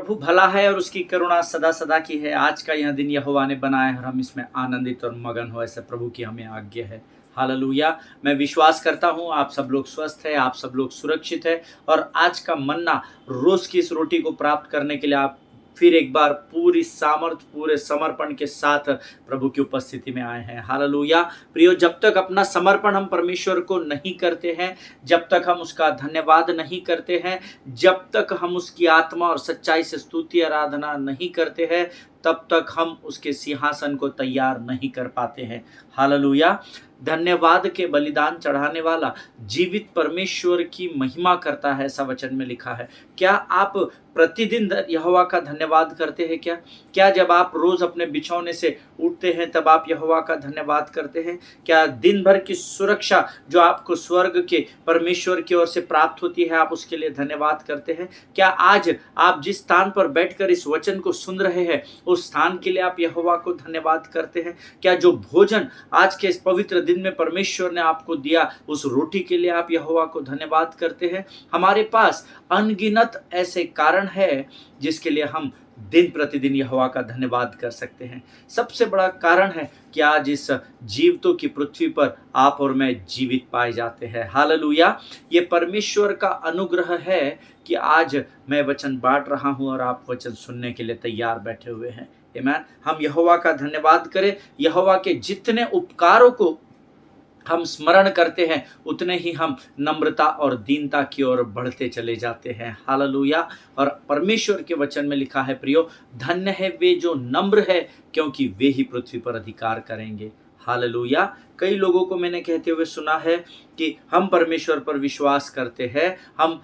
प्रभु भला है और उसकी करुणा सदा सदा की है। आज का यह दिन यहोवा ने बनाया है और हम इसमें आनंदित और मगन हो, ऐसे प्रभु की हमें आज्ञा है। हालेलुया। मैं विश्वास करता हूँ आप सब लोग स्वस्थ हैं, आप सब लोग सुरक्षित हैं और आज का मन्ना रोज की इस रोटी को प्राप्त करने के लिए आप फिर एक बार पूरी सामर्थ पूरे समर्पण के साथ प्रभु की उपस्थिति में आए हैं। हालेलुया। प्रियो, जब तक अपना समर्पण हम परमेश्वर को नहीं करते हैं, जब तक हम उसका धन्यवाद नहीं करते हैं, जब तक हम उसकी आत्मा और सच्चाई से स्तुति आराधना नहीं करते हैं, तब तक हम उसके सिंहासन को तैयार नहीं कर पाते हैं। हालेलुया। धन्यवाद के बलिदान चढ़ाने वाला जीवित परमेश्वर की महिमा करता है, ऐसा वचन में लिखा है। क्या आप प्रतिदिन यहोवा का धन्यवाद करते हैं? क्या जब आप रोज अपने बिछौने से उठते हैं तब आप यहोवा का धन्यवाद करते हैं? क्या दिन भर की सुरक्षा जो आपको स्वर्ग के परमेश्वर की ओर से प्राप्त होती है, आप उसके लिए धन्यवाद करते हैं? क्या आज आप जिस स्थान पर बैठकर इस वचन को सुन रहे हैं, उस स्थान के लिए आप यहोवा को धन्यवाद करते हैं? क्या जो भोजन आज के इस पवित्र दिन में परमेश्वर ने आपको दिया, उस रोटी के लिए आप यहोवा को धन्यवाद करते हैं? हमारे पास अनगिनत ऐसे कारण है जिसके लिए हम दिन प्रतिदिन यहोवा का धन्यवाद कर सकते हैं। सबसे बड़ा कारण है कि आज इस जीवितों की पृथ्वी पर आप और मैं जीवित पाए जाते हैं। हालेलुया। ये परमेश्वर का अनुग्रह है कि आज मैं वचन बांट रहा हूं और आप वचन सुनने के लिए तैयार बैठे हुए हैं। आमीन। हम यहोवा का धन्यवाद करें। यहोवा के जितने उपकारों को हम स्मरण करते हैं, उतने ही हम नम्रता और दीनता की ओर बढ़ते चले जाते हैं। हालेलुया। और परमेश्वर के वचन में लिखा है, प्रियो, धन्य है वे जो नम्र है, क्योंकि वे ही पृथ्वी पर अधिकार करेंगे। हालेलुया। कई लोगों को मैंने कहते हुए सुना है कि हम परमेश्वर पर विश्वास करते हैं, हम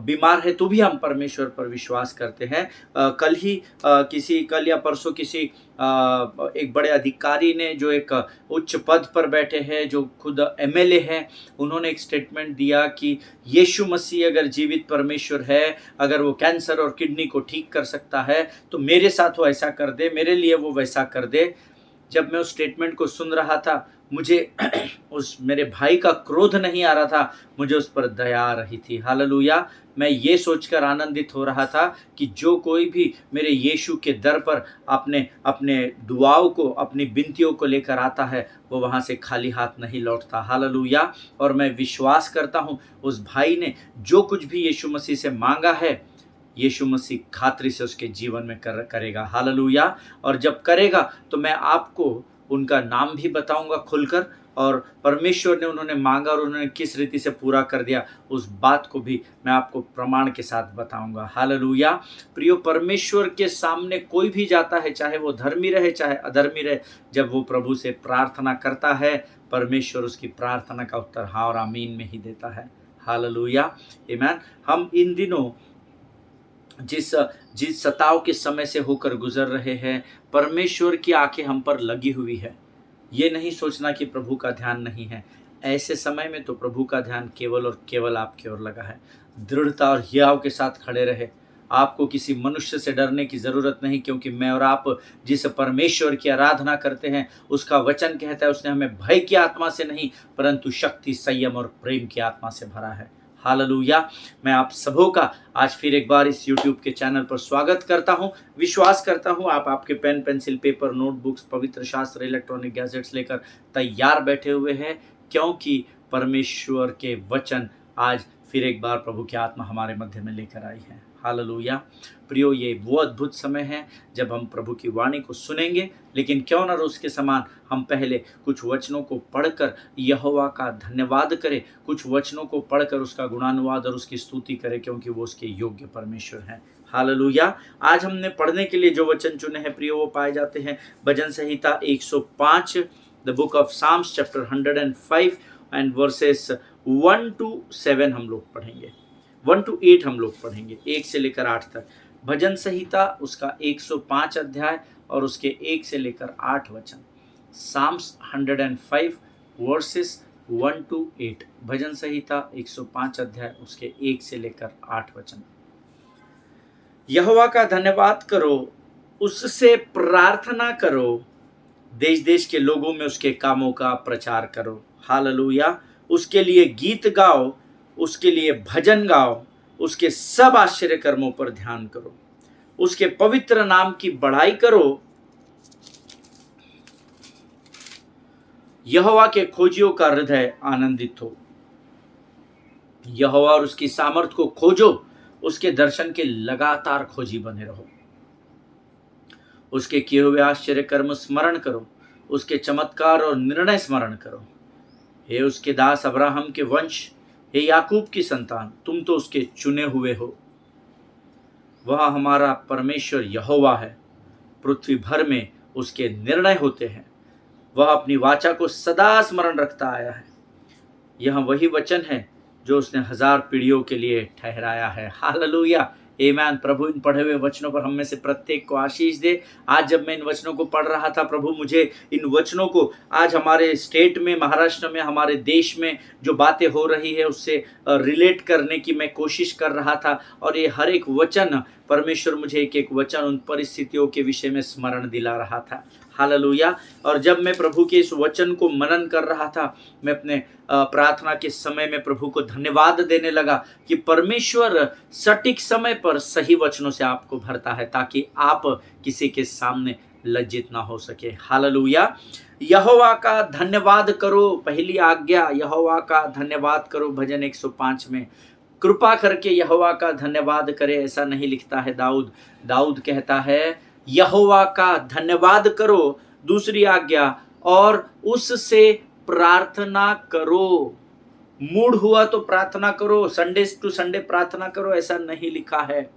बीमार है तो भी हम परमेश्वर पर विश्वास करते हैं। कल या परसों किसी एक बड़े अधिकारी ने, जो एक उच्च पद पर बैठे हैं, जो खुद एमएलए हैं, उन्होंने एक स्टेटमेंट दिया कि यीशु मसीह अगर जीवित परमेश्वर है, अगर वो कैंसर और किडनी को ठीक कर सकता है, तो मेरे साथ वो ऐसा कर दे, मेरे लिए वो वैसा कर दे। जब मैं उस स्टेटमेंट को सुन रहा था, मुझे उस मेरे भाई का क्रोध नहीं आ रहा था, मुझे उस पर दया आ रही थी। हालेलुया। मैं ये सोचकर आनंदित हो रहा था कि जो कोई भी मेरे यीशु के दर पर अपने अपने दुआओं को, अपनी विनतियों को लेकर आता है, वो वहाँ से खाली हाथ नहीं लौटता। हालेलुया। और मैं विश्वास करता हूँ उस भाई ने जो कुछ भी यीशु मसीह से मांगा है, यीशु मसीह खातिर से उसके जीवन में करेगा। हालेलुया। और जब करेगा तो मैं आपको उनका नाम भी बताऊंगा खुलकर, और परमेश्वर ने उन्होंने मांगा और उन्होंने किस रीति से पूरा कर दिया, उस बात को भी मैं आपको प्रमाण के साथ बताऊंगा। हालेलुया। प्रियो, परमेश्वर के सामने कोई भी जाता है, चाहे वो धर्मी रहे चाहे अधर्मी रहे, जब वो प्रभु से प्रार्थना करता है, परमेश्वर उसकी प्रार्थना का उत्तर हाँ और आमीन में ही देता है। हालेलुया। आमीन। हम इन दिनों जिस जिस सताव के समय से होकर गुजर रहे हैं, परमेश्वर की आंखें हम पर लगी हुई है। ये नहीं सोचना कि प्रभु का ध्यान नहीं है। ऐसे समय में तो प्रभु का ध्यान केवल और केवल आपकी ओर लगा है। दृढ़ता और हियाव के साथ खड़े रहे। आपको किसी मनुष्य से डरने की ज़रूरत नहीं, क्योंकि मैं और आप जिस परमेश्वर की आराधना करते हैं, उसका वचन कहता है, उसने हमें भय की आत्मा से नहीं, परंतु शक्ति, संयम और प्रेम की आत्मा से भरा है। हालेलुया। मैं आप सबों का आज फिर एक बार इस YouTube के चैनल पर स्वागत करता हूं। विश्वास करता हूं आप आपके पेन, पेंसिल, पेपर, नोटबुक्स, पवित्र शास्त्र, इलेक्ट्रॉनिक गैजेट्स लेकर तैयार बैठे हुए हैं, क्योंकि परमेश्वर के वचन आज फिर एक बार प्रभु की आत्मा हमारे मध्य में लेकर आई है। हालेलुया। प्रियो, ये वो अद्भुत समय है जब हम प्रभु की वाणी को सुनेंगे, लेकिन क्यों न रोज के समान हम पहले कुछ वचनों को पढ़कर यहोवा का धन्यवाद करें, कुछ वचनों को पढ़कर उसका गुणानुवाद और उसकी स्तुति करें, क्योंकि वो उसके योग्य परमेश्वर हैं। हालेलुया। आज हमने पढ़ने के लिए जो वचन चुने हैं प्रियो, वो पाए जाते हैं भजन संहिता 105, the book of Psalms chapter 105 and verses 1 to 7 हम लोग पढ़ेंगे, 1 to 8 हम लोग पढ़ेंगे, 1 से लेकर 8 तक। भजन संहिता उसका 105 अध्याय और उसके 1 से लेकर 8 वचन। Psalms 105 verses 1 to 8। भजन संहिता 105 अध्याय उसके 1 से लेकर 8 वचन। यहोवा का धन्यवाद करो, उससे प्रार्थना करो, देश देश के लोगों में उसके कामों का प्रचार करो। हालेलुया। उसके लिए गीत गाओ, उसके लिए भजन गाओ, उसके सब आश्चर्य कर्मों पर ध्यान करो। उसके पवित्र नाम की बढ़ाई करो। यहोवा के खोजियों का हृदय आनंदित हो। यहोवा और उसकी सामर्थ को खोजो, उसके दर्शन के लगातार खोजी बने रहो। उसके किए हुए आश्चर्य कर्म स्मरण करो, उसके चमत्कार और निर्णय स्मरण करो। हे उसके दास अब्राहम के वंश, हे याकूब की संतान, तुम तो उसके चुने हुए हो। वह हमारा परमेश्वर यहोवा है, पृथ्वी भर में उसके निर्णय होते हैं। वह अपनी वाचा को सदा स्मरण रखता आया है। यह वही वचन है जो उसने 1000 पीढ़ियों के लिए ठहराया है। हालेलुया, आमीन। प्रभु इन पढ़े हुए वचनों पर हम में से प्रत्येक को आशीष दे। आज जब मैं इन वचनों को पढ़ रहा था, प्रभु मुझे इन वचनों को आज हमारे स्टेट में, महाराष्ट्र में, हमारे देश में जो बातें हो रही है उससे रिलेट करने की मैं कोशिश कर रहा था। और ये हर एक वचन, परमेश्वर मुझे एक एक वचन उन परिस्थितियों के विषय में स्मरण दिला रहा था। हालेलुया। और जब मैं प्रभु के इस वचन को मनन कर रहा था, मैं अपने प्रार्थना के समय में प्रभु को धन्यवाद देने लगा कि परमेश्वर सटीक समय पर सही वचनों से आपको भरता है ताकि आप किसी के सामने लज्जित ना हो सके। हालेलुया। यहोवा का धन्यवाद करो, पहली आज्ञा, यहोवा का धन्यवाद करो। भजन 105 में कृपा करके यहोवा का धन्यवाद करे, ऐसा नहीं लिखता है दाऊद। दाऊद कहता है यहोवा का धन्यवाद करो। दूसरी आज्ञा, और उससे प्रार्थना करो। मूड हुआ तो प्रार्थना करो, संडे टू संडे प्रार्थना करो, ऐसा नहीं लिखा है।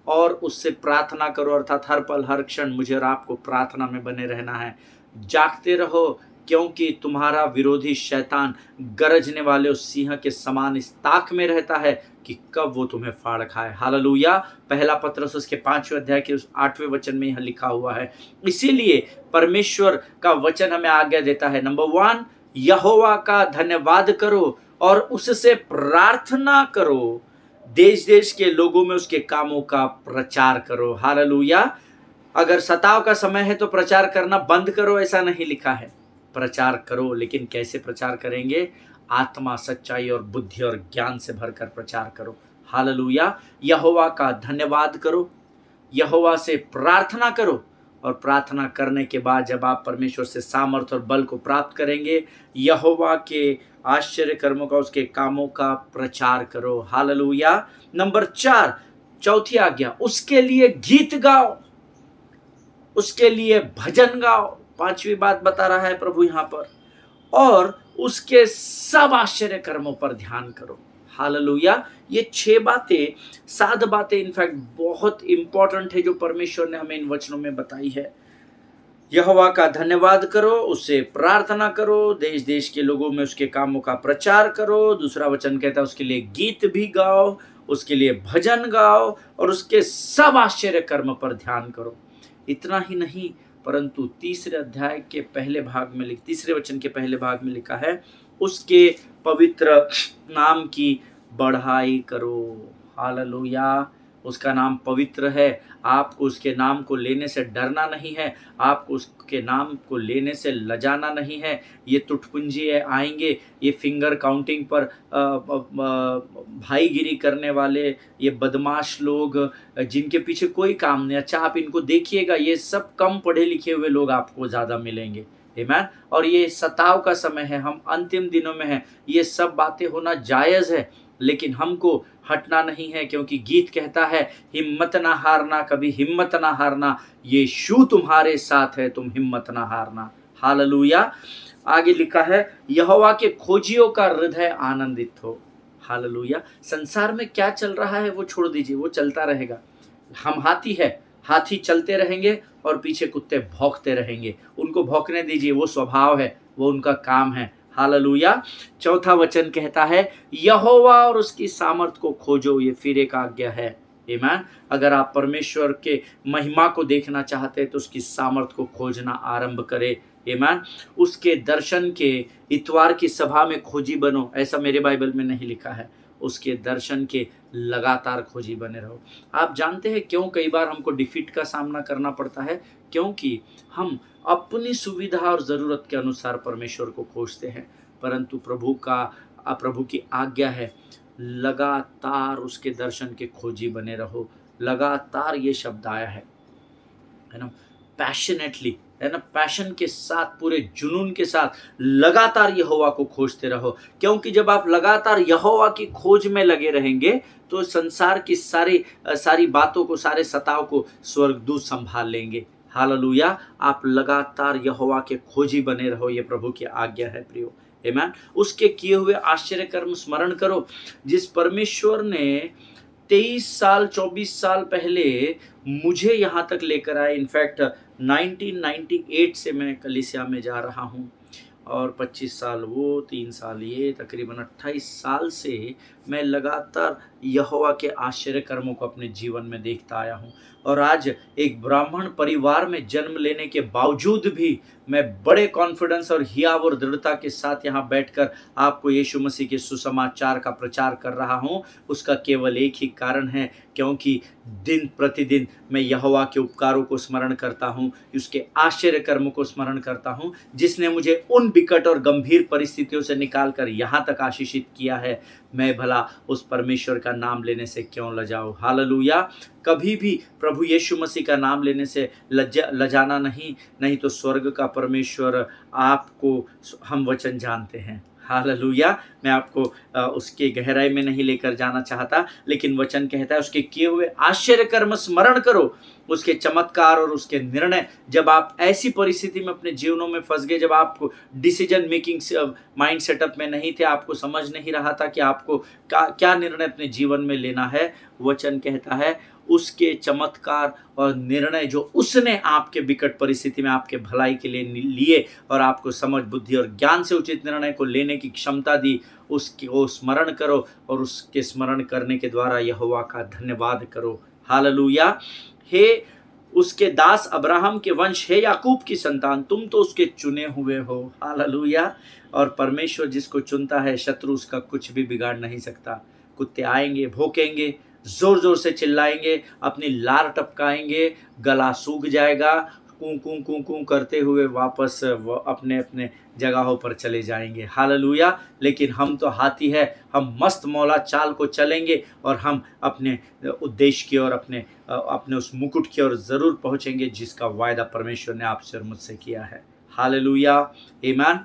और उससे प्रार्थना करो, अर्थात हर पल हर क्षण मुझे और आपको प्रार्थना में बने रहना है। जागते रहो, क्योंकि तुम्हारा विरोधी शैतान गरजने वाले उस सिंह के समान इस ताक में रहता है कि कब वो तुम्हें फाड़ खाए। हालेलुया। पहला पत्रस उसके 5वें अध्याय के उस 8वें वचन में यह लिखा हुआ है। इसीलिए परमेश्वर का वचन हमें आज्ञा देता है, नंबर 1, यहोवा का धन्यवाद करो और उससे प्रार्थना करो। देश देश के लोगों में उसके कामों का प्रचार करो। हालेलुया। अगर सताव का समय है तो प्रचार करना बंद करो, ऐसा नहीं लिखा है। प्रचार करो, लेकिन कैसे प्रचार करेंगे? आत्मा, सच्चाई और बुद्धि और ज्ञान से भरकर प्रचार करो। हालेलुया। यहोवा का धन्यवाद करो, यहोवा से प्रार्थना करो, और प्रार्थना करने के बाद जब आप परमेश्वर से सामर्थ्य और बल को प्राप्त करेंगे, यहोवा के आश्चर्य कर्मों का, उसके कामों का प्रचार करो। हालेलुया। नंबर 4, चौथी आज्ञा, उसके लिए गीत गाओ, उसके लिए भजन गाओ। 5वीं बात बता रहा है प्रभु यहाँ पर, और उसके सब आश्चर्य कर्मों पर ध्यान करो। हालेलुया। ये 6 बातें, 7 बातें इनफैक्ट बहुत इंपॉर्टेंट है जो परमेश्वर ने हमें इन वचनों में बताई है। यहोवा का धन्यवाद करो, उससे प्रार्थना करो, देश देश के लोगों में उसके कामों का प्रचार करो। दूसरा वचन कहता है उसके लिए गीत भी गाओ, उसके लिए भजन गाओ, और उसके सब आश्चर्य कर्म पर ध्यान करो। इतना ही नहीं, परंतु तीसरे अध्याय के पहले भाग में, तीसरे वचन के पहले भाग में लिखा है, उसके पवित्र नाम की बढ़ाई करो। हालेलुया। उसका नाम पवित्र है। आपको उसके नाम को लेने से डरना नहीं है, आपको उसके नाम को लेने से लजाना नहीं है। ये तुटपुंजी आएंगे, ये फिंगर काउंटिंग पर भाईगिरी करने वाले, ये बदमाश लोग जिनके पीछे कोई काम नहीं। अच्छा, आप इनको देखिएगा, ये सब कम पढ़े लिखे हुए लोग आपको ज़्यादा मिलेंगे। आमीन। और ये सताव का समय है, हम अंतिम दिनों में हैं। ये सब बातें होना जायज़ है, लेकिन हमको हटना नहीं है, क्योंकि गीत कहता है हिम्मत ना हारना, कभी हिम्मत ना हारना, यीशु तुम्हारे साथ है, तुम हिम्मत ना हारना। हालेलुया। आगे लिखा है यहोवा के खोजियों का हृदय आनंदित हो। हालेलुया। संसार में क्या चल रहा है वो छोड़ दीजिए, वो चलता रहेगा। हम हाथी है, हाथी चलते रहेंगे और पीछे कुत्ते भौंकते रहेंगे, उनको भौंकने दीजिए, वो स्वभाव है, वो उनका काम है। हालेलुया। चौथा वचन कहता है यहोवा और उसकी सामर्थ को खोजो, ये फिर एक आज्ञा है। आमीन। अगर आप परमेश्वर के महिमा को देखना चाहते हैं तो उसकी सामर्थ को खोजना आरंभ करें। आमीन। उसके दर्शन के इतवार की सभा में खोजी बनो, ऐसा मेरे बाइबल में नहीं लिखा है। उसके दर्शन के लगातार खोजी बने रहो। आप जानते हैं क्यों कई बार हमको डिफीट का सामना करना पड़ता है? क्योंकि हम अपनी सुविधा और ज़रूरत के अनुसार परमेश्वर को खोजते हैं, परंतु प्रभु की आज्ञा है लगातार उसके दर्शन के खोजी बने रहो। लगातार ये शब्द आया है ना, पैशनेटली, है ना, पैशन के साथ, पूरे जुनून के साथ लगातार यहोवा को खोजते रहो, क्योंकि जब आप लगातार यहोवा की खोज में लगे रहेंगे तो संसार की सारी बातों को, सारे सताव को स्वर्गदूत संभाल लेंगे। हालेलुया। आप लगातार यहोवा के खोजी बने रहो, ये प्रभु की आज्ञा है प्रियो। आमीन। उसके किए हुए आश्चर्य कर्म स्मरण करो, जिस परमेश्वर ने 23 साल 24 साल पहले मुझे यहाँ तक लेकर आए। इनफैक्ट 1998 से मैं कलीसिया में जा रहा हूँ और 25 साल वो, 3 साल ये, तकरीबन 28 साल से मैं लगातार यहोवा के आश्चर्य कर्मों को अपने जीवन में देखता आया हूँ। और आज एक ब्राह्मण परिवार में जन्म लेने के बावजूद भी मैं बड़े कॉन्फिडेंस और हियाव और दृढ़ता के साथ यहाँ बैठकर आपको यीशु मसीह के सुसमाचार का प्रचार कर रहा हूँ। उसका केवल एक ही कारण है, क्योंकि दिन प्रतिदिन मैं यहोवा के उपकारों को स्मरण करता हूँ, उसके आश्चर्य कर्मों को स्मरण करता हूँ, जिसने मुझे उन विकट और गंभीर परिस्थितियों से निकालकर यहाँ तक आशीषित किया है। मैं भला उस परमेश्वर का नाम लेने से क्यों लजाऊं। हालेलुया। कभी भी प्रभु यीशु मसीह का नाम लेने से लजाना नहीं तो स्वर्ग का परमेश्वर आपको, हम वचन जानते हैं। हालेलुया। मैं आपको उसके गहराई में नहीं लेकर जाना चाहता, लेकिन वचन कहता है उसके किए हुए आश्चर्य कर्म स्मरण करो, उसके चमत्कार और उसके निर्णय। जब आप ऐसी परिस्थिति में अपने जीवनों में फंस गए, जब आप डिसीजन मेकिंग माइंड सेटअप में नहीं थे, आपको समझ नहीं रहा था कि आपको क्या निर्णय अपने जीवन में लेना है, वचन कहता है उसके चमत्कार और निर्णय जो उसने आपके विकट परिस्थिति में आपके भलाई के लिए लिए और आपको समझ, बुद्धि और ज्ञान से उचित निर्णय को लेने की क्षमता दी, उसकी वो स्मरण करो और उसके स्मरण करने के द्वारा यहोवा का धन्यवाद करो। हालेलुया। हे उसके दास अब्राहम के वंश, हे याकूब की संतान, तुम तो उसके चुने हुए हो। हालेलुया। और परमेश्वर जिसको चुनता है, शत्रु उसका कुछ भी बिगाड़ नहीं सकता। कुत्ते आएंगे, भौंकेंगे, जोर जोर से चिल्लाएंगे, अपनी लार टपकाएंगे, गला सूख जाएगा, कूं कूं कूं कूं करते हुए वापस अपने अपने जगहों पर चले जाएंगे। हालेलुया। लेकिन हम तो हाथी है, हम मस्त मौला चाल को चलेंगे और हम अपने उद्देश्य की ओर, अपने उस मुकुट की ओर जरूर पहुंचेंगे जिसका वायदा परमेश्वर ने आपसे और मुझसे किया है। हालेलुया। आमीन।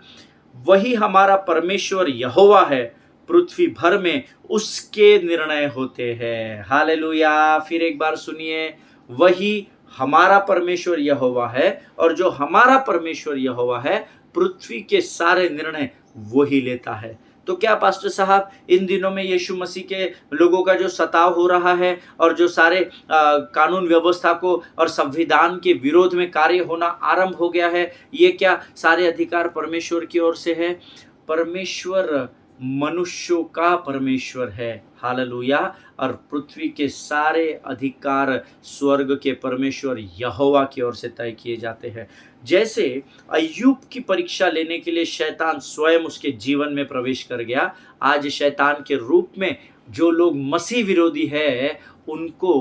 वही हमारा परमेश्वर यहोवा है, पृथ्वी भर में उसके निर्णय होते हैं। हालेलुया। फिर एक बार सुनिए, वही हमारा परमेश्वर यहोवा है, और जो हमारा परमेश्वर यहोवा है, पृथ्वी के सारे निर्णय वही लेता है। तो क्या पास्टर साहब, इन दिनों में यीशु मसीह के लोगों का जो सताव हो रहा है और जो सारे कानून व्यवस्था को और संविधान के विरोध में कार्य होना आरंभ हो गया है, ये क्या सारे अधिकार परमेश्वर की ओर से है? परमेश्वर मनुष्यों का परमेश्वर है। हालेलुया। और पृथ्वी के सारे अधिकार स्वर्ग के परमेश्वर यहोवा की ओर से तय किए जाते हैं। जैसे अय्यूब की परीक्षा लेने के लिए शैतान स्वयं उसके जीवन में प्रवेश कर गया, आज शैतान के रूप में जो लोग मसीह विरोधी है, उनको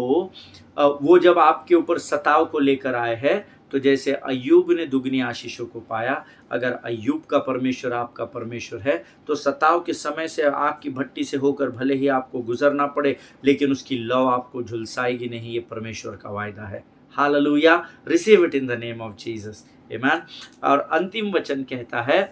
वो जब आपके ऊपर सताव को लेकर आए हैं, तो जैसे अय्यूब ने दुगनी आशीषों को पाया, अगर अय्यूब का परमेश्वर आपका परमेश्वर है, तो सताव के समय से आग की भट्टी से होकर भले ही आपको गुजरना पड़े, लेकिन उसकी लौ आपको झुलसाएगी नहीं। ये परमेश्वर का वायदा है। Hallelujah. Receive it in the name of Jesus. आमीन। और अंतिम वचन कहता है,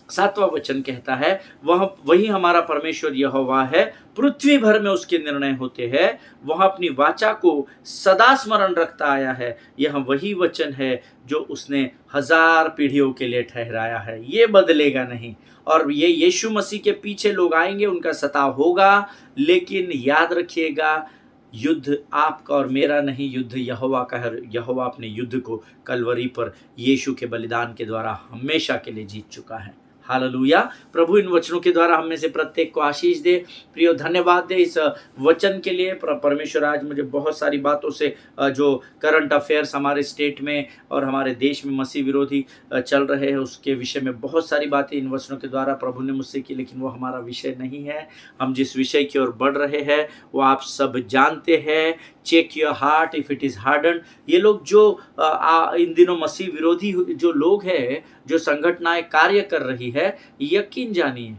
7वां वचन कहता है, वही हमारा परमेश्वर यहोवा है, पृथ्वी भर में उसके निर्णय होते हैं, वह अपनी वाचा को सदा स्मरण रखता आया है। यह वही वचन है जो उसने 1000 पीढ़ियों के लिए ठहराया है, ये बदलेगा नहीं। और ये यीशु मसीह के पीछे लोग आएंगे, उनका सताव होगा, लेकिन याद रखिएगा, युद्ध आपका और मेरा नहीं, युद्ध यहोवा का है। यहोवा अपने युद्ध को कलवरी पर यीशु के बलिदान के द्वारा हमेशा के लिए जीत चुका है। हालेलुया। प्रभु इन वचनों के द्वारा हम में से प्रत्येक को आशीष दे। प्रियो, धन्यवाद दे इस वचन के लिए। परमेश्वर आज मुझे बहुत सारी बातों से, जो करंट अफेयर्स हमारे स्टेट में और हमारे देश में मसीह विरोधी चल रहे हैं, उसके विषय में बहुत सारी बातें इन वचनों के द्वारा प्रभु ने मुझसे की, लेकिन वो हमारा विषय नहीं है। हम जिस विषय की ओर बढ़ रहे हैं वो आप सब जानते हैं। Check your heart if it is harden. ये लोग जो इन दिनों मसीह विरोधी जो लोग हैं, जो संगठनाएं कार्य कर रही है, यकीन जानिए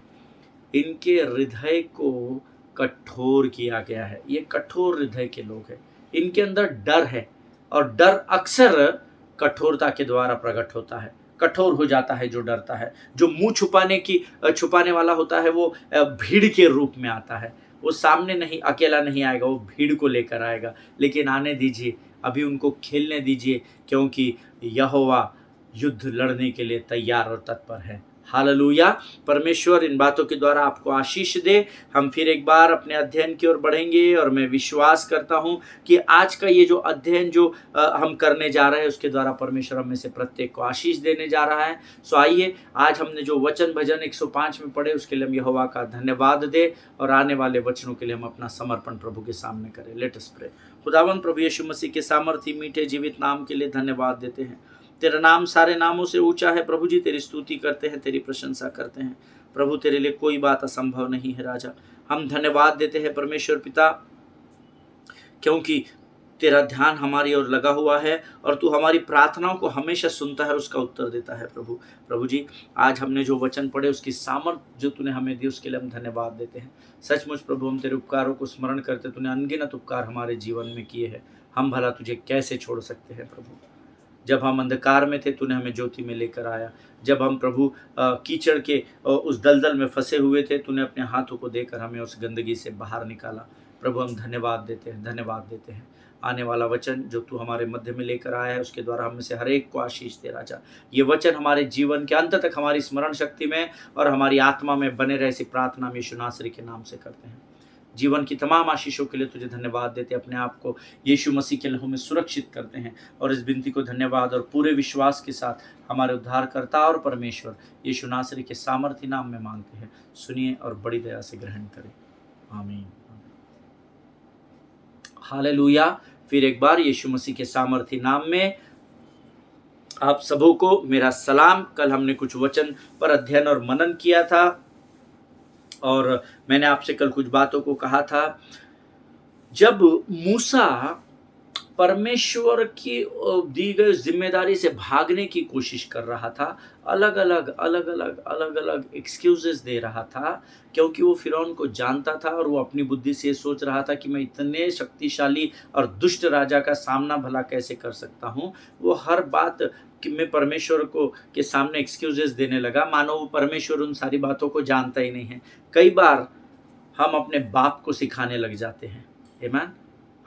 इनके हृदय को कठोर किया गया है। ये कठोर हृदय के लोग हैं, इनके अंदर डर है, और डर अक्सर कठोरता के द्वारा प्रकट होता है। कठोर हो जाता है जो डरता है। जो मुंह छुपाने वाला होता है, वो भीड़ के रूप में आता है। वो सामने नहीं, अकेला नहीं आएगा, वो भीड़ को लेकर आएगा। लेकिन आने दीजिए, अभी उनको खेलने दीजिए, क्योंकि यहोवा युद्ध लड़ने के लिए तैयार और तत्पर है। हालेलुया। परमेश्वर इन बातों के द्वारा आपको आशीष दे। हम फिर एक बार अपने अध्ययन की ओर बढ़ेंगे, और मैं विश्वास करता हूं कि आज का ये जो अध्ययन जो हम करने जा रहे हैं, उसके द्वारा परमेश्वर हम में से प्रत्येक को आशीष देने जा रहा है। सो आइए, आज हमने जो वचन भजन 105 में पढ़े, उसके लिए हम यहोवा का धन्यवाद दे, और आने वाले वचनों के लिए हम अपना समर्पण प्रभु के सामने करें। Let us pray. खुदावंद प्रभु यीशु मसीह के सामर्थी मीठे जीवित नाम के लिए धन्यवाद देते हैं। तेरा नाम सारे नामों से ऊंचा है प्रभु जी। तेरी स्तुति करते हैं, तेरी प्रशंसा करते हैं प्रभु। तेरे लिए कोई बात असंभव नहीं है राजा। हम धन्यवाद देते हैं परमेश्वर पिता, क्योंकि तेरा ध्यान हमारी ओर लगा हुआ है, और तू हमारी प्रार्थनाओं को हमेशा सुनता है, उसका उत्तर देता है प्रभु। प्रभु जी, आज हमने जो वचन पढ़े, उसकी सामर्थ्य जो तूने हमें दी, उसके लिए हम धन्यवाद देते हैं। सचमुच प्रभु, हम तेरे उपकारों को स्मरण करते, तूने अनगिनत उपकार हमारे जीवन में किए हैं। हम भला तुझे कैसे छोड़ सकते हैं प्रभु। जब हम अंधकार में थे, तूने हमें ज्योति में लेकर आया। जब हम प्रभु कीचड़ के उस दलदल में फंसे हुए थे, तूने अपने हाथों को देकर हमें उस गंदगी से बाहर निकाला। प्रभु, हम धन्यवाद देते हैं, धन्यवाद देते हैं। आने वाला वचन जो तू हमारे मध्य में लेकर आया है, उसके द्वारा हम में से हर एक को आशीष दे राजा। ये वचन हमारे जीवन के अंत तक हमारी स्मरण शक्ति में और हमारी आत्मा में बने रहे, ऐसी प्रार्थना हम यीशु नासरी के नाम से करते हैं। जीवन की तमाम आशीषों के लिए तुझे धन्यवाद देते, अपने आप को यीशु मसीह के लहू में सुरक्षित करते हैं, और इस विनती को धन्यवाद और पूरे विश्वास के साथ हमारे उद्धारकर्ता और परमेश्वर यीशु नासरी के सामर्थी नाम में मांगते हैं। सुनिए और बड़ी दया से ग्रहण करें। आमीन। हालेलुया। फिर एक बार यीशु मसीह के सामर्थी नाम में आप सबों को मेरा सलाम। कल हमने कुछ वचन पर अध्ययन और मनन किया था, और मैंने आपसे कल कुछ बातों को कहा था। जब मूसा परमेश्वर की दी गई जिम्मेदारी से भागने की कोशिश कर रहा था, अलग अलग एक्सक्यूजेस दे रहा था, क्योंकि वो फिरौन को जानता था, और वो अपनी बुद्धि से सोच रहा था कि मैं इतने शक्तिशाली और दुष्ट राजा का सामना भला कैसे कर सकता हूँ। वो हर बात कि मैं परमेश्वर को के सामने एक्सक्यूजेस देने लगा, मानो वो परमेश्वर उन सारी बातों को जानता ही नहीं है। कई बार हम अपने बाप को सिखाने लग जाते हैं। आमीन।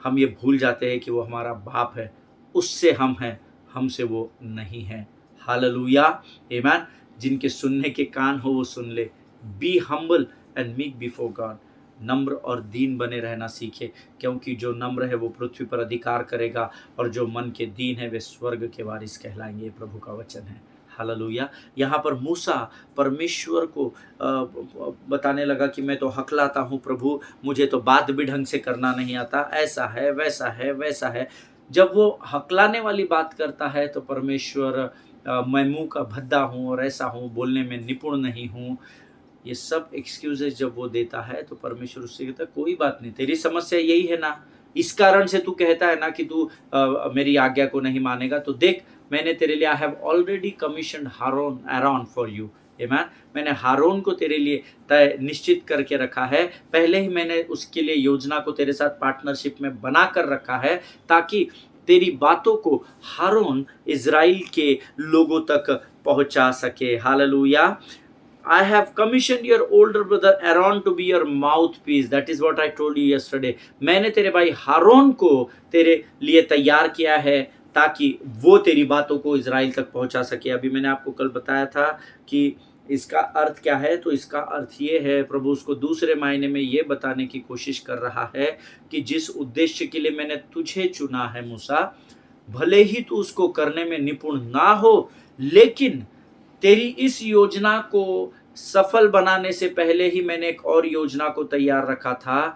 हम ये भूल जाते हैं कि वो हमारा बाप है, उससे हम हैं, हमसे वो नहीं है। हालेलुया। आमीन। जिनके सुनने के कान हो वो सुन ले। Be humble and meek before God. नम्र और दीन बने रहना सीखे, क्योंकि जो नम्र है वो पृथ्वी पर अधिकार करेगा, और जो मन के दीन है वे स्वर्ग के वारिस कहलाएंगे। प्रभु का वचन है। हालेलुया। यहाँ पर मूसा परमेश्वर को बताने लगा कि मैं तो हकलाता हूँ प्रभु, मुझे तो बात भी ढंग से करना नहीं आता, ऐसा है वैसा है वैसा है। जब वो हकलाने वाली बात करता है तो परमेश्वर मैं मुंह का भद्दा हूँ और ऐसा हूँ, बोलने में निपुण नहीं हूँ, ये सब एक्सक्यूजेस जब वो देता है तो परमेश्वर उससे कहता है कोई बात नहीं, तेरी समस्या यही है ना, इस कारण से तू कहता है ना कि तू मेरी आज्ञा को नहीं मानेगा। तो देख, मैंने तेरे लिए I have already commissioned Aaron for you. आमीन। मैंने हारून को तेरे लिए तय निश्चित करके रखा है। पहले ही मैंने उसके लिए योजना को तेरे साथ पार्टनरशिप में बना कर रखा है, ताकि तेरी बातों को हारून इज़राइल के लोगों तक पहुंचा सके। Hallelujah. I have commissioned your older brother Aaron to be your mouthpiece. That is what I told you yesterday. मैंने तेरे भाई हारून को तेरे लिए तैयार किया है, ताकि वो तेरी बातों को इज़राइल तक पहुंचा सके। अभी मैंने आपको कल बताया था कि इसका अर्थ क्या है। तो इसका अर्थ ये है, प्रभु उसको दूसरे मायने में ये बताने की कोशिश कर रहा है कि जिस उद्देश्य के लिए मैंने तुझे चुना है मूसा, भले ही तू उसको करने में निपुण ना हो, लेकिन तेरी इस योजना को सफल बनाने से पहले ही मैंने एक और योजना को तैयार रखा था,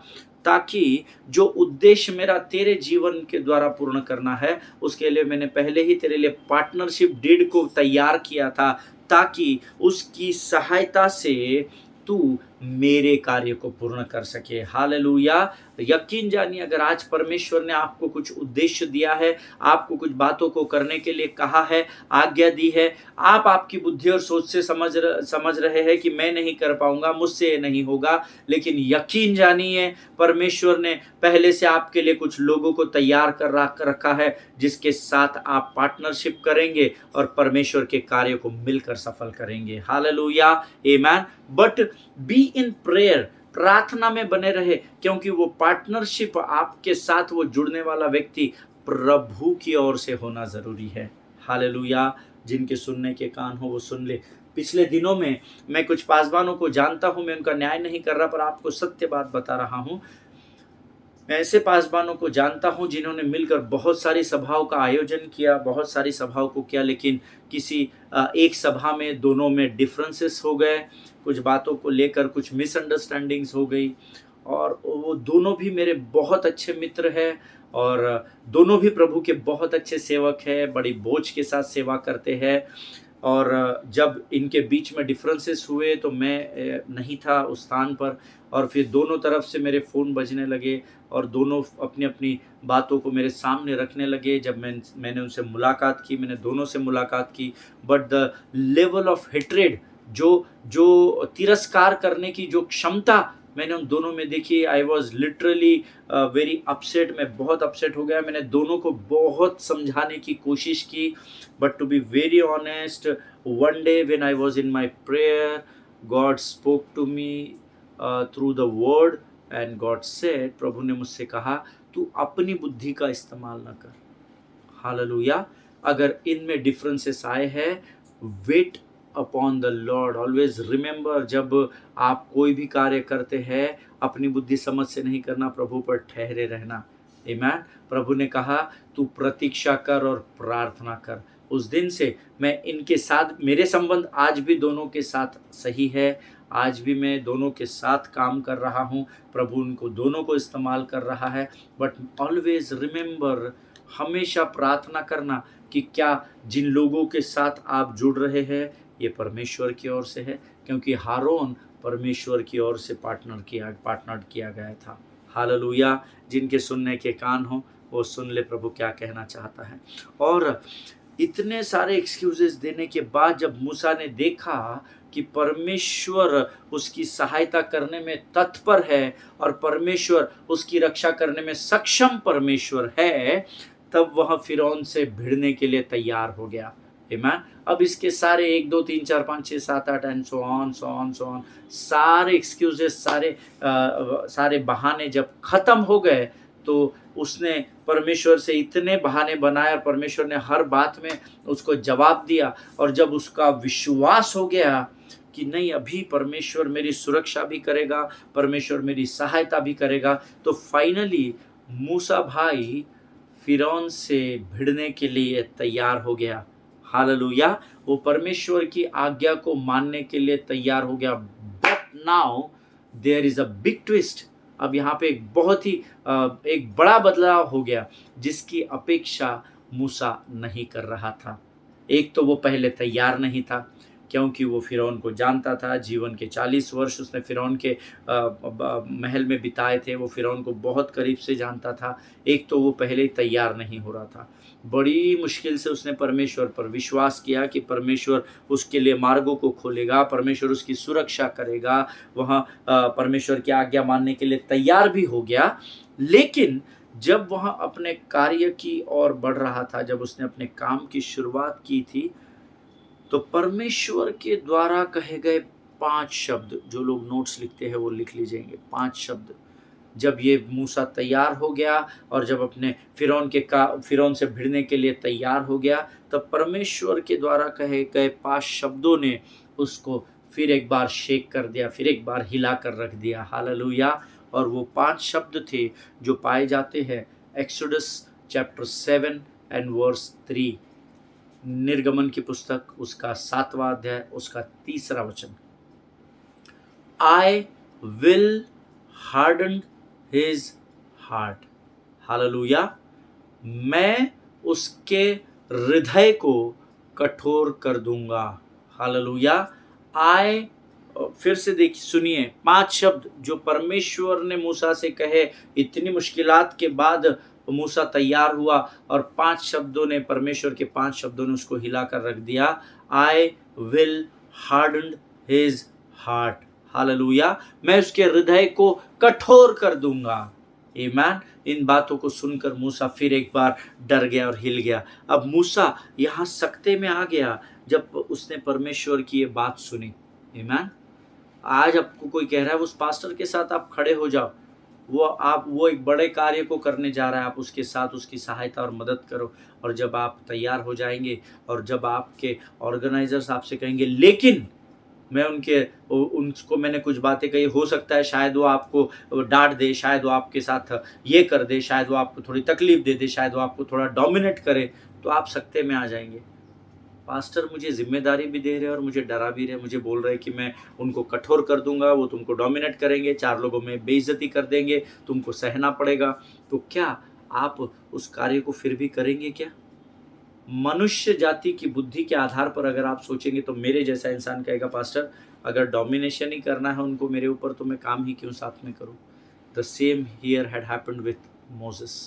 ताकि जो उद्देश्य मेरा तेरे जीवन के द्वारा पूर्ण करना है, उसके लिए मैंने पहले ही तेरे लिए पार्टनरशिप डीड को तैयार किया था, ताकि उसकी सहायता से तू मेरे कार्य को पूर्ण कर सके। हालेलुया। यकीन जानिए, अगर आज परमेश्वर ने आपको कुछ उद्देश्य दिया है, आपको कुछ बातों को करने के लिए कहा है, आज्ञा दी है, आप आपकी बुद्धि और सोच से समझ रहे हैं कि मैं नहीं कर पाऊंगा, मुझसे ये नहीं होगा, लेकिन यकीन जानिए परमेश्वर ने पहले से आपके लिए कुछ लोगों को तैयार कर रखा है, जिसके साथ आप पार्टनरशिप करेंगे और परमेश्वर के कार्य को मिलकर सफल करेंगे। Hallelujah, amen. But be in prayer, प्रार्थना में बने रहे, क्योंकि वो पार्टनरशिप आपके साथ वो जुड़ने वाला व्यक्ति प्रभु की ओर से होना जरूरी है। हालेलुया। जिनके सुनने के कान हो वो सुन ले। पिछले दिनों में मैं कुछ पासवानों को जानता हूं, मैं उनका न्याय नहीं कर रहा, पर आपको सत्य बात बता रहा हूं। मैं ऐसे पासवानों को जानता हूं जिन्होंने मिलकर बहुत सारी सभाओं का आयोजन किया, बहुत सारी सभाओं को किया, लेकिन किसी एक सभा में दोनों में डिफरेंसेस हो गए, कुछ बातों को लेकर कुछ मिसअंडरस्टैंडिंग्स हो गई, और वो दोनों भी मेरे बहुत अच्छे मित्र हैं, और दोनों भी प्रभु के बहुत अच्छे सेवक हैं, बड़ी बोझ के साथ सेवा करते हैं। और जब इनके बीच में डिफरेंसेस हुए तो मैं नहीं था उस स्थान पर, और फिर दोनों तरफ से मेरे फ़ोन बजने लगे, और दोनों अपनी अपनी बातों को मेरे सामने रखने लगे। जब मैंने उनसे मुलाकात की, मैंने दोनों से मुलाकात की, but the level of hatred, जो जो तिरस्कार करने की जो क्षमता मैंने उन दोनों में देखी, I was literally very upset. मैं बहुत अपसेट हो गया। मैंने दोनों को बहुत समझाने की कोशिश की, but to be very honest, one day when I was in my prayer, God spoke to me through the word, and God said, प्रभु ने मुझसे कहा, तू अपनी बुद्धि का इस्तेमाल न कर। हालेलुया। अगर इनमें डिफरेंसेस आए हैं, weight upon the Lord. Always remember, जब आप कोई भी कार्य करते हैं, अपनी बुद्धि समझ से नहीं करना, प्रभु पर ठहरे रहना। आमीन। प्रभु ने कहा, तू प्रतीक्षा कर और प्रार्थना कर। उस दिन से मैं इनके साथ, मेरे संबंध आज भी दोनों के साथ सही है, आज भी मैं दोनों के साथ काम कर रहा हूँ, प्रभु उनको दोनों को इस्तेमाल कर रहा है। बट ऑलवेज रिमेंबर, हमेशा प्रार्थना करना कि क्या जिन लोगों के साथ आप जुड़ रहे हैं ये परमेश्वर की ओर से है, क्योंकि हारून परमेश्वर की ओर से पार्टनर किया गया था। हालेलुया। जिनके सुनने के कान हो वो सुन ले, प्रभु क्या कहना चाहता है। और इतने सारे एक्सक्यूजेस देने के बाद जब मूसा ने देखा कि परमेश्वर उसकी सहायता करने में तत्पर है और परमेश्वर उसकी रक्षा करने में सक्षम परमेश्वर है, तब वह फिरौन से भिड़ने के लिए तैयार हो गया। आमीन। अब इसके सारे 1 2 3 4 5 6 7 8 एंड सो ऑन सारे एक्सक्यूजेस, सारे बहाने जब खत्म हो गए, तो उसने परमेश्वर से इतने बहाने बनाए और परमेश्वर ने हर बात में उसको जवाब दिया। और जब उसका विश्वास हो गया कि नहीं, अभी परमेश्वर मेरी सुरक्षा भी करेगा, परमेश्वर मेरी सहायता भी करेगा, तो फाइनली मूसा भाई फिरौन से भिड़ने के लिए तैयार हो गया। हालेलुया। वो परमेश्वर की आज्ञा को मानने के लिए तैयार हो गया। But now there is a big twist. अब यहाँ पे एक बहुत ही एक बड़ा बदलाव हो गया, जिसकी अपेक्षा मूसा नहीं कर रहा था। एक तो वो पहले तैयार नहीं था, क्योंकि वो फिरौन को जानता था। जीवन के 40 वर्ष उसने फिरौन के महल में बिताए थे। वो फिरौन को बहुत करीब से जानता था। एक तो वो पहले ही तैयार नहीं हो रहा था। बड़ी मुश्किल से उसने परमेश्वर पर विश्वास किया कि परमेश्वर उसके लिए मार्गों को खोलेगा, परमेश्वर उसकी सुरक्षा करेगा। वहाँ परमेश्वर की आज्ञा मानने के लिए तैयार भी हो गया। लेकिन जब वहाँ अपने कार्य की ओर बढ़ रहा था, जब उसने अपने काम की शुरुआत की थी, तो परमेश्वर के द्वारा कहे गए 5 शब्द, जो लोग नोट्स लिखते हैं वो लिख लीजिएंगे, 5 शब्द। जब ये मूसा तैयार हो गया और जब अपने फिरौन से भिड़ने के लिए तैयार हो गया, तब परमेश्वर के द्वारा कहे गए 5 शब्दों ने उसको फिर एक बार शेक कर दिया, फिर एक बार हिला कर रख दिया। हालेलुया। और वो 5 शब्द थे जो पाए जाते हैं एक्सोडस चैप्टर 7 एंड वर्स 3, निर्गमन की पुस्तक उसका 7वां अध्याय उसका 3रा वचन। I will harden his heart. Hallelujah. मैं उसके हृदय को कठोर कर दूंगा। हालेलुया। आई फिर से देखिए, सुनिए 5 शब्द जो परमेश्वर ने मूसा से कहे। इतनी मुश्किलात के बाद मूसा तैयार हुआ और 5 शब्दों ने, परमेश्वर के 5 शब्दों ने उसको हिलाकर रख दिया। I will harden his heart. Hallelujah. मैं उसके हृदय को कठोर कर दूंगा। आमीन। इन बातों को सुनकर मूसा फिर एक बार डर गया और हिल गया। अब मूसा यहाँ सकते में आ गया जब उसने परमेश्वर की ये बात सुनी। आमीन। आज आपको कोई कह रहा है उस पास्टर के साथ आप खड़े हो जाओ, वो एक बड़े कार्य को करने जा रहा है, आप उसके साथ उसकी सहायता और मदद करो। और जब आप तैयार हो जाएंगे और जब आपके ऑर्गेनाइजर्स आपसे कहेंगे लेकिन मैं उनको मैंने कुछ बातें कही, हो सकता है शायद वो आपको डांट दे, शायद वो आपके साथ ये कर दे, शायद वो आपको थोड़ी तकलीफ दे दे, शायद वो आपको थोड़ा डोमिनेट करे, तो आप सकते में आ जाएंगे। पास्टर मुझे जिम्मेदारी भी दे रहे और मुझे डरा भी रहे, मुझे बोल रहे कि मैं उनको कठोर कर दूंगा, वो तुमको डोमिनेट करेंगे, 4 लोगों में बेइज्जती कर देंगे, तुमको सहना पड़ेगा। तो क्या आप उस कार्य को फिर भी करेंगे क्या? मनुष्य जाति की बुद्धि के आधार पर अगर आप सोचेंगे तो मेरे जैसा इंसान कहेगा पास्टर अगर डोमिनेशन ही करना है उनको मेरे ऊपर तो मैं काम ही क्यों साथ में करूं। The same here had happened with Moses.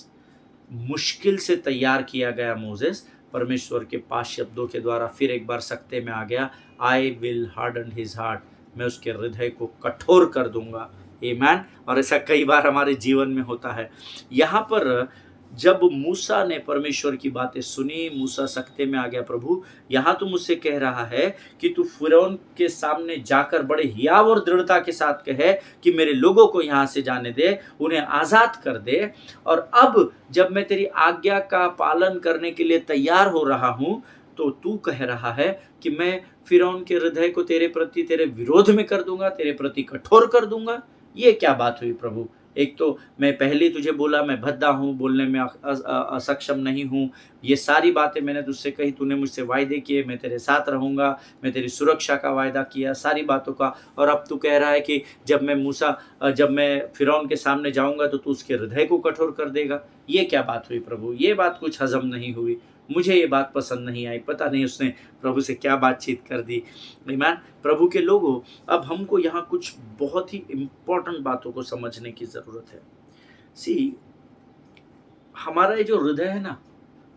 मुश्किल से तैयार किया गया मोसेस परमेश्वर के 5 शब्दों के द्वारा फिर एक बार सकते में आ गया। I will harden his heart. मैं उसके हृदय को कठोर कर दूंगा। आमीन। और ऐसा कई बार हमारे जीवन में होता है। यहाँ पर जब मूसा ने परमेश्वर की बातें सुनी, मूसा सकते में आ गया, प्रभु यहाँ तो मुझसे कह रहा है कि तू फिरौन के सामने जाकर बड़े हियाव और दृढ़ता के साथ कहे कि मेरे लोगों को यहाँ से जाने दे, उन्हें आज़ाद कर दे। और अब जब मैं तेरी आज्ञा का पालन करने के लिए तैयार हो रहा हूँ तो तू कह रहा है कि मैं फिरौन के हृदय को तेरे प्रति, तेरे विरोध में कर दूंगा, तेरे प्रति कठोर कर दूंगा। ये क्या बात हुई प्रभु? एक तो मैं पहले तुझे बोला मैं भद्दा हूँ, बोलने में असक्षम नहीं हूँ, ये सारी बातें मैंने तुझसे कही, तूने मुझसे वायदे किए, मैं तेरे साथ रहूँगा, मैं तेरी सुरक्षा का वायदा किया, सारी बातों का। और अब तू कह रहा है कि जब मैं फिरौन के सामने जाऊँगा तो तू उसके हृदय को कठोर कर देगा। ये क्या बात हुई प्रभु? ये बात कुछ हजम नहीं हुई, मुझे ये बात पसंद नहीं आई। पता नहीं उसने प्रभु से क्या बातचीत कर दी। आमीन। प्रभु के लोगों, अब हमको यहाँ कुछ बहुत ही इम्पोर्टेंट बातों को समझने की ज़रूरत है। सी, हमारा ये जो हृदय है ना,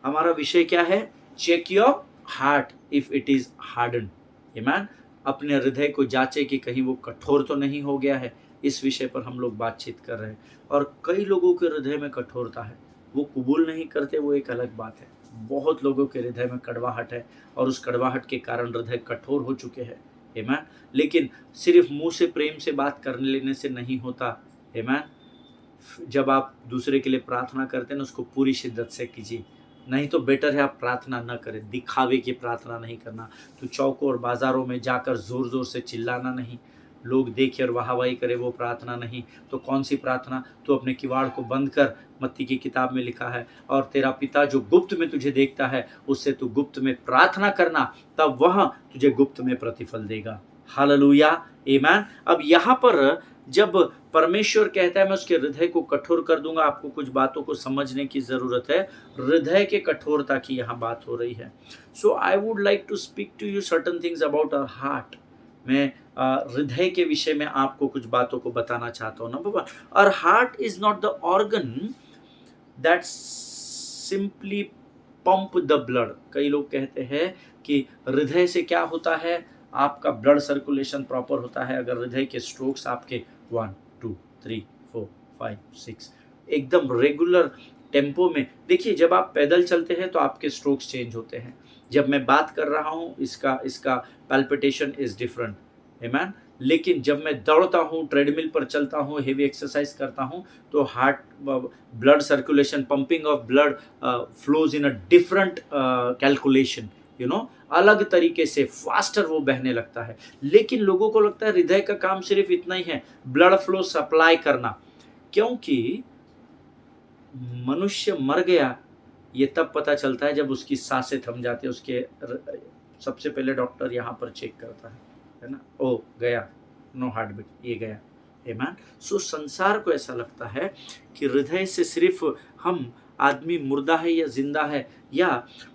हमारा विषय क्या है? Check your heart if it is harden. आमीन। अपने हृदय को जांचे कि कहीं वो कठोर तो नहीं हो गया है। इस विषय पर हम लोग बातचीत कर रहे हैं। और कई लोगों के हृदय में कठोरता है, वो कबूल नहीं करते, वो एक अलग बात है। बहुत लोगों के हृदय में कड़वाहट है और उस कड़वाहट के कारण हृदय कठोर हो चुके हैं। आमीन। लेकिन सिर्फ मुंह से प्रेम से बात करने लेने से नहीं होता। आमीन। जब आप दूसरे के लिए प्रार्थना करते हैं ना, उसको पूरी शिद्दत से कीजिए, नहीं तो बेटर है आप प्रार्थना न करें। दिखावे की प्रार्थना नहीं करना। तो चौकों और बाजारों में जाकर जोर जोर से चिल्लाना नहीं, लोग देखे और वाहवाही करे, वो प्रार्थना नहीं। तो कौन सी प्रार्थना? तो अपने किवाड़ को बंद कर, मत्ती की किताब में लिखा है, और तेरा पिता जो गुप्त में तुझे देखता है उससे तू गुप्त में प्रार्थना करना, तब वह तुझे गुप्त में प्रतिफल देगा। हालेलुया। आमीन। अब यहाँ पर जब परमेश्वर कहता है मैं उसके हृदय को कठोर कर दूंगा, आपको कुछ बातों को समझने की जरूरत है। हृदय के कठोरता की यहाँ बात हो रही है। So I would like to speak to you certain things about our heart. मैं हृदय के विषय में आपको कुछ बातों को बताना चाहता हूँ। Number 1, our heart is not the organ that simply pump the blood. कई लोग कहते हैं कि हृदय से क्या होता है, आपका ब्लड सर्कुलेशन प्रॉपर होता है अगर हृदय के स्ट्रोक्स आपके 1 2 3 4 5 6 एकदम रेगुलर टेम्पो में। देखिए, जब आप पैदल चलते हैं तो आपके स्ट्रोक्स चेंज होते हैं। जब मैं बात कर रहा हूँ, इसका पैल्पिटेशन इज डिफरेंट। आमीन। लेकिन जब मैं दौड़ता हूँ, ट्रेडमिल पर चलता हूँ, हेवी एक्सरसाइज करता हूँ, तो heart blood circulation, pumping of blood flows in a different calculation, अलग तरीके से फास्टर वो बहने लगता है। लेकिन लोगों को लगता है हृदय का काम सिर्फ इतना ही है, ब्लड फ्लो सप्लाई करना। क्योंकि मनुष्य मर गया ये तब पता चलता है जब उसकी सांसें थम जाती है। उसके सबसे पहले डॉक्टर यहाँ पर चेक करता है ना, ओ गया, नो हार्ट बीट, ये गया। आमीन। सो संसार को ऐसा लगता है कि हृदय से सिर्फ हम आदमी मुर्दा है या जिंदा है। या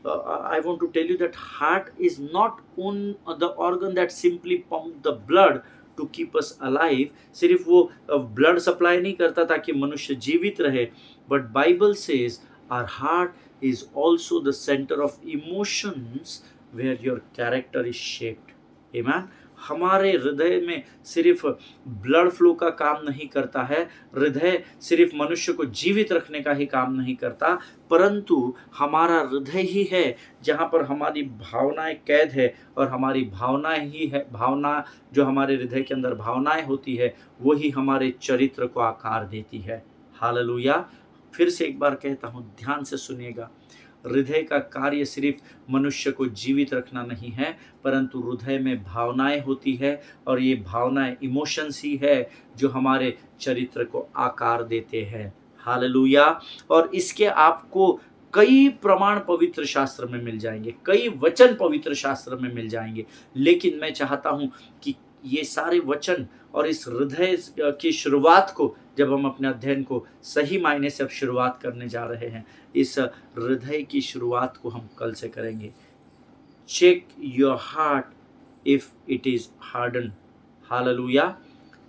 I want to tell you that heart is not on the organ that simply pump the blood to keep us alive, सिर्फ वो ब्लड सप्लाई नहीं करता ताकि मनुष्य जीवित रहे, but Bible says our heart is also the centre of emotions where your character is shaped. आमीन। हमारे हृदय में सिर्फ ब्लड फ्लो का काम नहीं करता है, हृदय सिर्फ मनुष्य को जीवित रखने का ही काम नहीं करता, परंतु हमारा हृदय ही है जहाँ पर हमारी भावनाएं कैद है, और हमारी भावनाएं ही है, भावना जो हमारे हृदय के अंदर भावनाएं होती है वही हमारे चरित्र को आकार देती है। हालेलुया। फिर से एक बार कहता हूँ, ध्यान से सुनिएगा, हृदय का कार्य सिर्फ मनुष्य को जीवित रखना नहीं है, परंतु हृदय में भावनाएं होती है, और ये भावनाएं इमोशंस ही है जो हमारे चरित्र को आकार देते हैं। हालेलुया। और इसके आपको कई प्रमाण पवित्र शास्त्र में मिल जाएंगे, कई वचन पवित्र शास्त्र में मिल जाएंगे, लेकिन मैं चाहता हूं कि ये सारे वचन और इस हृदय की शुरुआत को, जब हम अपने अध्ययन को सही मायने से अब शुरुआत करने जा रहे हैं, इस हृदय की शुरुआत को हम कल से करेंगे। Check your heart if it is harden. Hallelujah.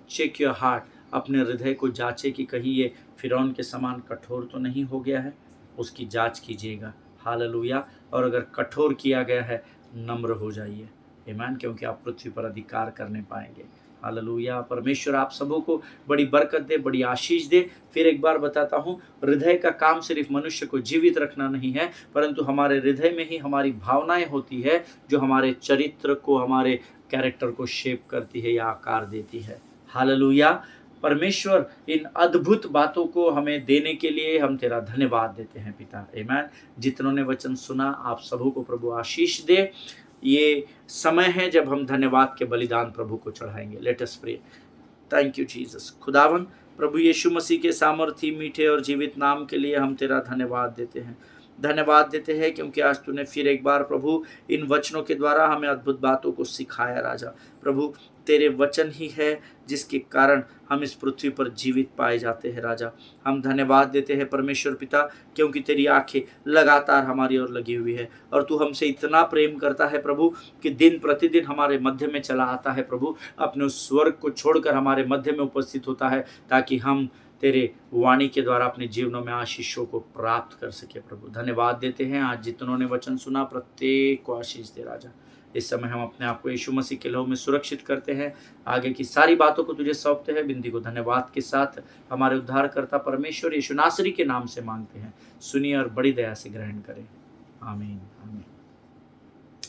Check your heart, अपने हृदय को जांचे कि कहीं ये फिरौन के समान कठोर तो नहीं हो गया है, उसकी जांच कीजिएगा। हालेलुया। और अगर कठोर किया गया है, नम्र हो जाइए। आमीन। क्योंकि आप पृथ्वी पर अधिकार करने पाएंगे। हालेलुया। परमेश्वर आप सबों को बड़ी बरकत दे, बड़ी आशीष दे। फिर एक बार बताता हूँ, हृदय का काम सिर्फ मनुष्य को जीवित रखना नहीं है, परंतु हमारे हृदय में ही हमारी भावनाएं होती है जो हमारे चरित्र को, हमारे कैरेक्टर को शेप करती है या आकार देती है। हालेलुया। परमेश्वर इन अद्भुत बातों को हमें देने के लिए हम तेरा धन्यवाद देते हैं पिता। आमीन। जितनों ने वचन सुना, आप सबों को प्रभु आशीष दे। ये समय है जब हम धन्यवाद के बलिदान प्रभु को चढ़ाएंगे। Let us pray. Thank you Jesus. खुदावन प्रभु यीशु मसीह के सामर्थी, मीठे और जीवित नाम के लिए हम तेरा धन्यवाद देते हैं। धन्यवाद देते हैं क्योंकि आज तूने फिर एक बार प्रभु इन वचनों के द्वारा हमें अद्भुत बातों को सिखाया। राजा प्रभु, तेरे वचन ही है जिसके कारण हम इस पृथ्वी पर जीवित पाए जाते हैं। राजा, हम धन्यवाद देते हैं परमेश्वर पिता, क्योंकि तेरी आंखें लगातार हमारी ओर लगी हुई है, और तू हमसे इतना प्रेम करता है प्रभु कि दिन प्रतिदिन हमारे मध्य में चला आता है प्रभु, अपने उस स्वर्ग को छोड़कर हमारे मध्य में उपस्थित होता है, ताकि हम तेरे वाणी के द्वारा अपने जीवनों में आशीषों को प्राप्त कर सके। प्रभु धन्यवाद देते हैं। आज जितनों ने वचन सुना, प्रत्येक को आशीष दे राजा। इस समय हम अपने आप को यीशु मसीह के लहू में सुरक्षित करते हैं। आगे की सारी बातों को तुझे सौंपते हैं। बिंदी को धन्यवाद के साथ हमारे उद्धारकर्ता परमेश्वर यीशु नासरी के नाम से मांगते हैं। सुनिए और बड़ी दया से ग्रहण करें। आमीन आमीन।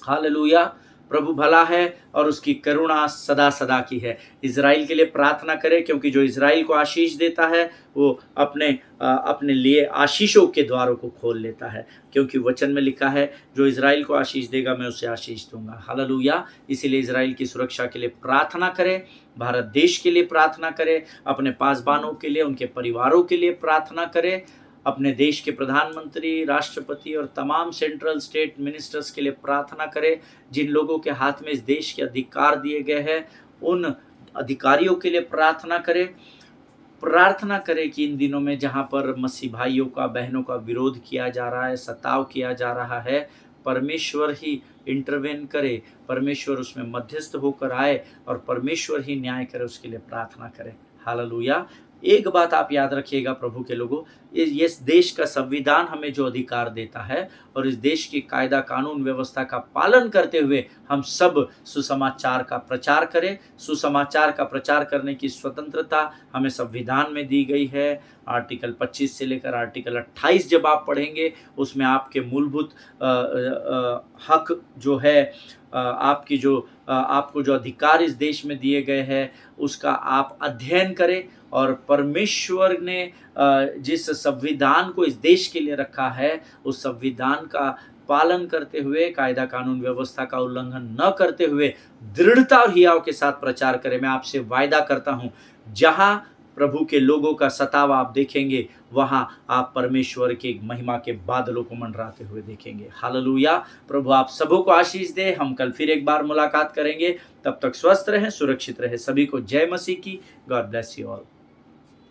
हालेलुया। प्रभु भला है और उसकी करुणा सदा सदा की है। इज़राइल के लिए प्रार्थना करें, क्योंकि जो इज़राइल को आशीष देता है वो अपने लिए आशीषों के द्वारों को खोल लेता है, क्योंकि वचन में लिखा है, जो इज़राइल को आशीष देगा मैं उसे आशीष दूंगा। हालेलुया। इसीलिए इज़राइल की सुरक्षा के लिए प्रार्थना करें, भारत देश के लिए प्रार्थना करें, अपने पासबानों के लिए, उनके परिवारों के लिए प्रार्थना करें, अपने देश के प्रधानमंत्री, राष्ट्रपति और तमाम सेंट्रल स्टेट मिनिस्टर्स के लिए प्रार्थना करें। जिन लोगों के हाथ में इस देश के अधिकार दिए गए हैं, उन अधिकारियों के लिए प्रार्थना करें। प्रार्थना करें कि इन दिनों में जहाँ पर मसीह भाइयों का, बहनों का विरोध किया जा रहा है, सताव किया जा रहा है, परमेश्वर ही इंटरवेन करे, परमेश्वर उसमें मध्यस्थ होकर आए और परमेश्वर ही न्याय करे, उसके लिए प्रार्थना करें। हालेलुया। एक बात आप याद रखिएगा प्रभु के लोगों, इस देश का संविधान हमें जो अधिकार देता है, और इस देश की कायदा कानून व्यवस्था का पालन करते हुए हम सब सुसमाचार का प्रचार करें। सुसमाचार का प्रचार करने की स्वतंत्रता हमें संविधान में दी गई है। आर्टिकल 25 से लेकर आर्टिकल 28 जब आप पढ़ेंगे, उसमें आपके मूलभूत हक जो है, आपको जो अधिकार इस देश में दिए गए हैं, उसका आप अध्ययन करें, और परमेश्वर ने जिस संविधान को इस देश के लिए रखा है, उस संविधान का पालन करते हुए, कायदा कानून व्यवस्था का उल्लंघन न करते हुए दृढ़ता और हियाव के साथ प्रचार करें। मैं आपसे वायदा करता हूं, जहां प्रभु के लोगों का सताव आप देखेंगे, वहां आप परमेश्वर के महिमा के बादलों को मंडराते हुए देखेंगे। हालेलुया। प्रभु आप सबों को आशीष दे। हम कल फिर एक बार मुलाकात करेंगे। तब तक स्वस्थ रहें, सुरक्षित रहें। सभी को जय मसीह की। God bless you all.